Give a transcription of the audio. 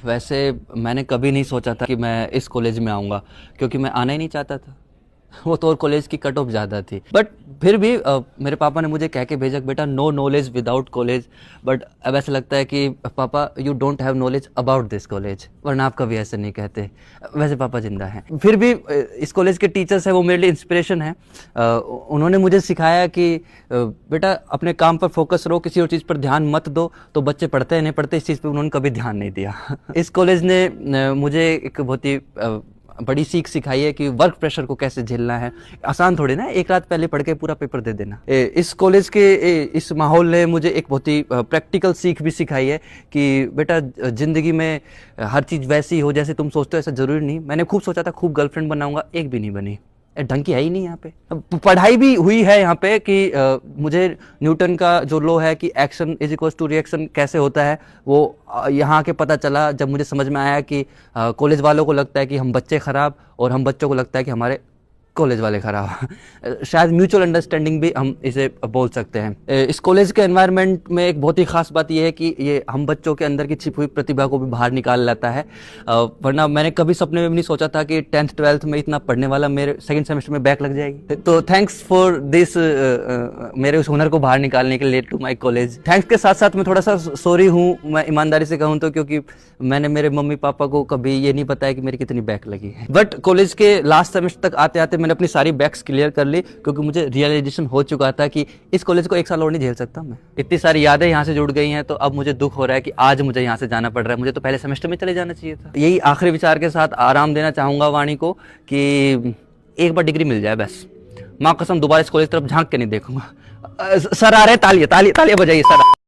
वैसे मैंने कभी नहीं सोचा था कि मैं इस कॉलेज में आऊँगा, क्योंकि मैं आना ही नहीं चाहता था। वो तो और कॉलेज की कट ऑफ ज़्यादा थी, बट फिर भी मेरे पापा ने मुझे कह के भेजा कि बेटा no knowledge without college. But अब ऐसा लगता है कि पापा you don't have knowledge about this college, वरना आप कभी ऐसे नहीं कहते। वैसे पापा जिंदा हैं। फिर भी इस कॉलेज के टीचर्स हैं वो मेरे लिए इंस्पिरेशन है। उन्होंने मुझे सिखाया कि बेटा अपने काम पर फोकस रहो, किसी और चीज़ पर ध्यान मत दो। तो बच्चे पढ़ते हैं नहीं पढ़ते, इस चीज़ पर उन्होंने कभी ध्यान नहीं दिया। इस कॉलेज ने मुझे एक बहुत ही बड़ी सीख सिखाई है कि वर्क प्रेशर को कैसे झेलना है। आसान थोड़ी ना एक रात पहले पढ़ के पूरा पेपर दे देना। इस कॉलेज के इस माहौल ने मुझे एक बहुत ही प्रैक्टिकल सीख भी सिखाई है कि बेटा ज़िंदगी में हर चीज़ वैसी हो जैसे तुम सोचते हो, ऐसा ज़रूरी नहीं। मैंने खूब सोचा था खूब गर्लफ्रेंड बनाऊंगा, एक भी नहीं बनी। ढंग की है ही नहीं यहाँ पे। पढ़ाई भी हुई है यहाँ पे कि मुझे न्यूटन का जो लॉ है कि action is equal to reaction कैसे होता है, वो यहाँ के पता चला जब मुझे समझ में आया कि कॉलेज वालों को लगता है कि हम बच्चे ख़राब और हम बच्चों को लगता है कि हमारे कॉलेज वाले ख़राब। शायद म्यूचुअल अंडरस्टैंडिंग भी हम इसे बोल सकते हैं। इस कॉलेज के एनवायरनमेंट में एक बहुत ही ख़ास बात यह है कि ये हम बच्चों के अंदर की छिपी हुई प्रतिभा को भी बाहर निकाल लाता है। वरना मैंने कभी सपने में भी नहीं सोचा था कि 10th 12th में इतना पढ़ने वाला मेरे सेकंड सेमेस्टर में बैक लग जाएगी। तो थैंक्स फॉर दिस, मेरे उस हुनर को बाहर निकालने के लिए टू माई कॉलेज। थैंक्स के साथ साथ मैं थोड़ा सा सॉरी हूँ, मैं ईमानदारी से कहूँ तो, क्योंकि मैंने मेरे मम्मी पापा को कभी ये नहीं बताया कि मेरी कितनी बैक लगी है। बट कॉलेज के लास्ट सेमेस्टर तक आते आते मैंने अपनी सारी बैक्स क्लियर कर ली, क्योंकि मुझे रियलाइजेशन हो चुका था कि इस कॉलेज को एक साल और नहीं झेल सकता मैं। इतनी सारी यादें यहाँ से जुड़ गई हैं, तो अब मुझे दुख हो रहा है कि आज मुझे यहाँ से जाना पड़ रहा है। मुझे तो पहले सेमेस्टर में चले जाना चाहिए था। यही आखिरी विचार के साथ आराम देना चाहूंगा वाणी को कि एक बार डिग्री मिल जाए बस। माँ कसम दोबारा इस कॉलेज तरफ झांक के नहीं देखूंगा। सर आ रहे, तालियां तालियां तालियां बजाइए सर।